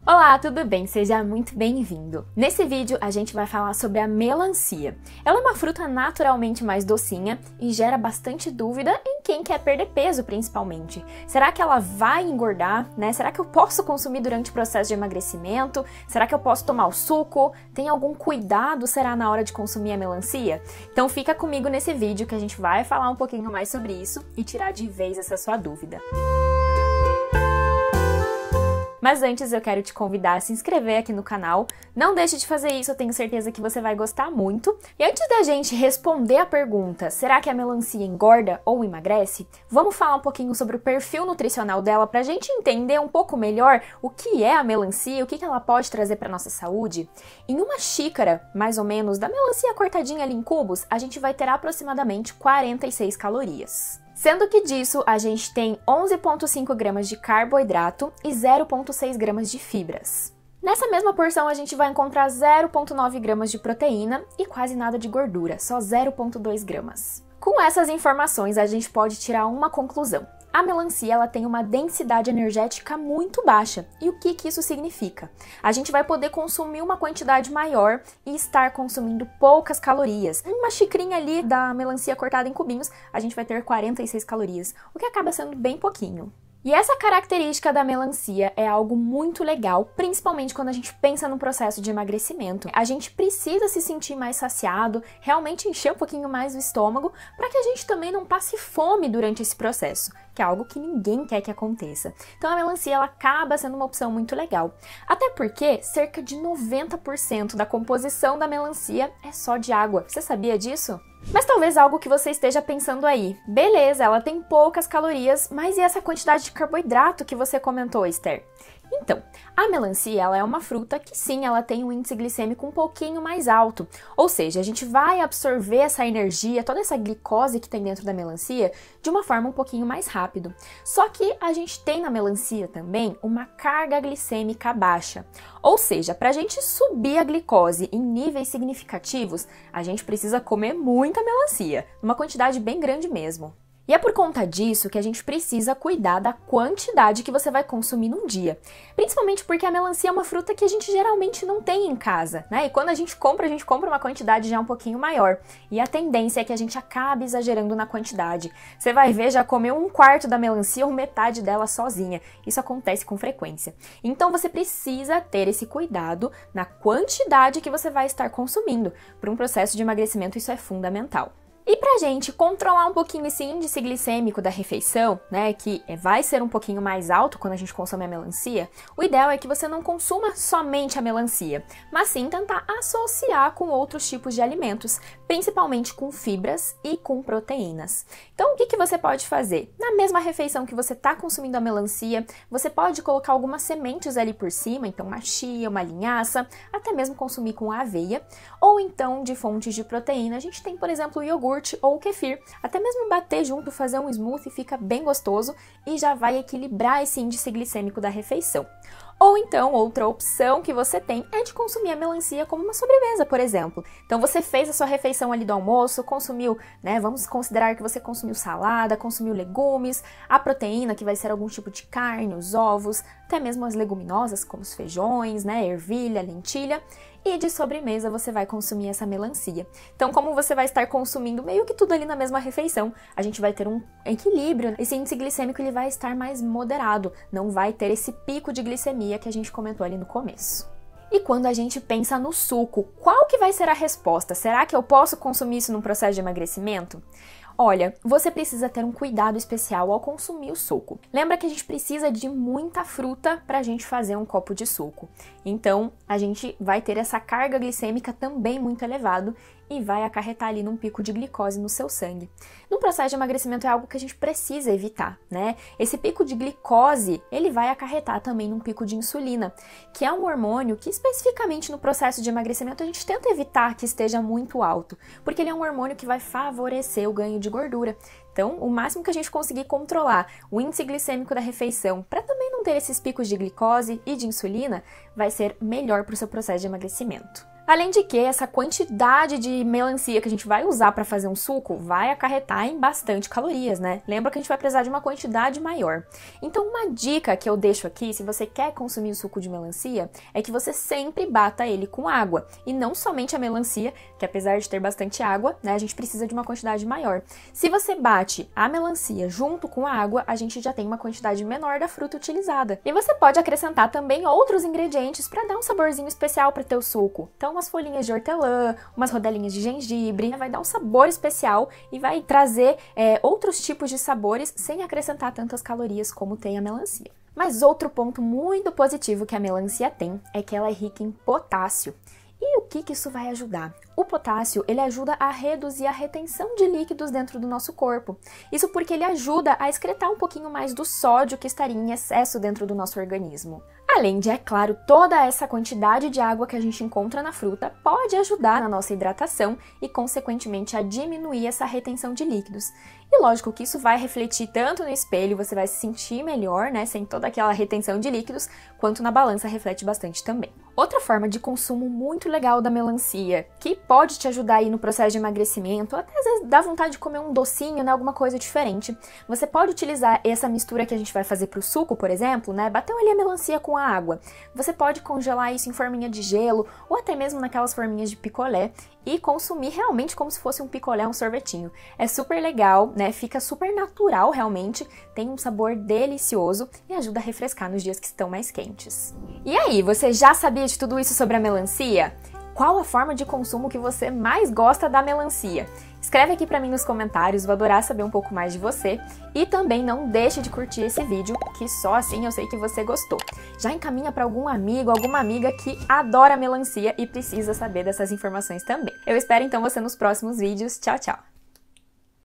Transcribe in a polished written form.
Olá, tudo bem? Seja muito bem-vindo! Nesse vídeo a gente vai falar sobre a melancia. Ela é uma fruta naturalmente mais docinha e gera bastante dúvida em quem quer perder peso, principalmente. Será que ela vai engordar, né? Será que eu posso consumir durante o processo de emagrecimento? Será que eu posso tomar o suco? Tem algum cuidado, será, na hora de consumir a melancia? Então fica comigo nesse vídeo que a gente vai falar um pouquinho mais sobre isso e tirar de vez essa sua dúvida. Mas antes eu quero te convidar a se inscrever aqui no canal. Não deixe de fazer isso, eu tenho certeza que você vai gostar muito. E antes da gente responder a pergunta, será que a melancia engorda ou emagrece? Vamos falar um pouquinho sobre o perfil nutricional dela pra gente entender um pouco melhor o que é a melancia, o que ela pode trazer para nossa saúde. Em uma xícara, mais ou menos, da melancia cortadinha ali em cubos, a gente vai ter aproximadamente 46 calorias. Sendo que disso a gente tem 11,5 gramas de carboidrato e 0,6 gramas de fibras. Nessa mesma porção a gente vai encontrar 0,9 gramas de proteína e quase nada de gordura, só 0,2 gramas. Com essas informações a gente pode tirar uma conclusão. A melancia ela tem uma densidade energética muito baixa. E o que isso significa? A gente vai poder consumir uma quantidade maior e estar consumindo poucas calorias. Uma xicrinha ali da melancia cortada em cubinhos, a gente vai ter 46 calorias, o que acaba sendo bem pouquinho. E essa característica da melancia é algo muito legal, principalmente quando a gente pensa no processo de emagrecimento. A gente precisa se sentir mais saciado, realmente encher um pouquinho mais o estômago, para que a gente também não passe fome durante esse processo, que é algo que ninguém quer que aconteça. Então a melancia ela acaba sendo uma opção muito legal. Até porque cerca de 90% da composição da melancia é só de água. Você sabia disso? Mas talvez algo que você esteja pensando aí. Beleza, ela tem poucas calorias, mas e essa quantidade de carboidrato que você comentou, Esther? Então, a melancia ela é uma fruta que sim, ela tem um índice glicêmico um pouquinho mais alto. Ou seja, a gente vai absorver essa energia, toda essa glicose que tem dentro da melancia, de uma forma um pouquinho mais rápido. Só que a gente tem na melancia também uma carga glicêmica baixa. Ou seja, para a gente subir a glicose em níveis significativos, a gente precisa comer muita melancia, uma quantidade bem grande mesmo. E é por conta disso que a gente precisa cuidar da quantidade que você vai consumir num dia. Principalmente porque a melancia é uma fruta que a gente geralmente não tem em casa, né? E quando a gente compra uma quantidade já um pouquinho maior. E a tendência é que a gente acabe exagerando na quantidade. Você vai ver, já comeu 1/4 da melancia ou metade dela sozinha. Isso acontece com frequência. Então você precisa ter esse cuidado na quantidade que você vai estar consumindo. Para um processo de emagrecimento isso é fundamental. E pra gente controlar um pouquinho esse índice glicêmico da refeição, né, que vai ser um pouquinho mais alto quando a gente consome a melancia, o ideal é que você não consuma somente a melancia, mas sim tentar associar com outros tipos de alimentos, principalmente com fibras e com proteínas. Então o que você pode fazer? Na mesma refeição que você está consumindo a melancia, você pode colocar algumas sementes ali por cima, então uma chia, uma linhaça, até mesmo consumir com aveia, ou então de fontes de proteína, a gente tem, por exemplo, o iogurte ou o kefir, até mesmo bater junto, fazer um smoothie fica bem gostoso e já vai equilibrar esse índice glicêmico da refeição. Ou então, outra opção que você tem é de consumir a melancia como uma sobremesa, por exemplo. Então você fez a sua refeição ali do almoço, consumiu, né, vamos considerar que você consumiu salada, consumiu legumes, a proteína que vai ser algum tipo de carne, os ovos, até mesmo as leguminosas como os feijões, né, ervilha, lentilha. E de sobremesa você vai consumir essa melancia. Então, como você vai estar consumindo meio que tudo ali na mesma refeição, a gente vai ter um equilíbrio. Esse índice glicêmico ele vai estar mais moderado, não vai ter esse pico de glicemia que a gente comentou ali no começo. E quando a gente pensa no suco, qual que vai ser a resposta? Será que eu posso consumir isso num processo de emagrecimento? Olha, você precisa ter um cuidado especial ao consumir o suco. Lembra que a gente precisa de muita fruta para a gente fazer um copo de suco. Então, a gente vai ter essa carga glicêmica também muito elevada e vai acarretar ali num pico de glicose no seu sangue. No processo de emagrecimento é algo que a gente precisa evitar, né? Esse pico de glicose, ele vai acarretar também num pico de insulina, que é um hormônio que especificamente no processo de emagrecimento a gente tenta evitar que esteja muito alto, porque ele é um hormônio que vai favorecer o ganho de gordura. Então, o máximo que a gente conseguir controlar o índice glicêmico da refeição para também não ter esses picos de glicose e de insulina, vai ser melhor para o seu processo de emagrecimento. Além de que essa quantidade de melancia que a gente vai usar para fazer um suco vai acarretar em bastante calorias, né? Lembra que a gente vai precisar de uma quantidade maior. Então, uma dica que eu deixo aqui, se você quer consumir o suco de melancia, é que você sempre bata ele com água. E não somente a melancia, que apesar de ter bastante água, né, a gente precisa de uma quantidade maior. Se você bate a melancia junto com a água, a gente já tem uma quantidade menor da fruta utilizada. E você pode acrescentar também outros ingredientes para dar um saborzinho especial para o teu suco. Então, umas folhinhas de hortelã, umas rodelinhas de gengibre, vai dar um sabor especial e vai trazer outros tipos de sabores sem acrescentar tantas calorias como tem a melancia. Mas outro ponto muito positivo que a melancia tem é que ela é rica em potássio. E o que isso vai ajudar? O potássio, ele ajuda a reduzir a retenção de líquidos dentro do nosso corpo. Isso porque ele ajuda a excretar um pouquinho mais do sódio que estaria em excesso dentro do nosso organismo. Além de, é claro, toda essa quantidade de água que a gente encontra na fruta pode ajudar na nossa hidratação e, consequentemente, a diminuir essa retenção de líquidos. E lógico que isso vai refletir tanto no espelho, você vai se sentir melhor, né, sem toda aquela retenção de líquidos, quanto na balança reflete bastante também. Outra forma de consumo muito legal da melancia, que pode te ajudar aí no processo de emagrecimento, até às vezes dá vontade de comer um docinho, né, alguma coisa diferente. Você pode utilizar essa mistura que a gente vai fazer para o suco, por exemplo, né, bateu ali a melancia com a água. Você pode congelar isso em forminha de gelo ou até mesmo naquelas forminhas de picolé e consumir realmente como se fosse um picolé, um sorvetinho. É super legal, né? Fica super natural realmente, tem um sabor delicioso e ajuda a refrescar nos dias que estão mais quentes. E aí, você já sabia de tudo isso sobre a melancia? Qual a forma de consumo que você mais gosta da melancia? Escreve aqui pra mim nos comentários, vou adorar saber um pouco mais de você. E também não deixe de curtir esse vídeo, que só assim eu sei que você gostou. Já encaminha para algum amigo, alguma amiga que adora melancia e precisa saber dessas informações também. Eu espero então você nos próximos vídeos. Tchau, tchau!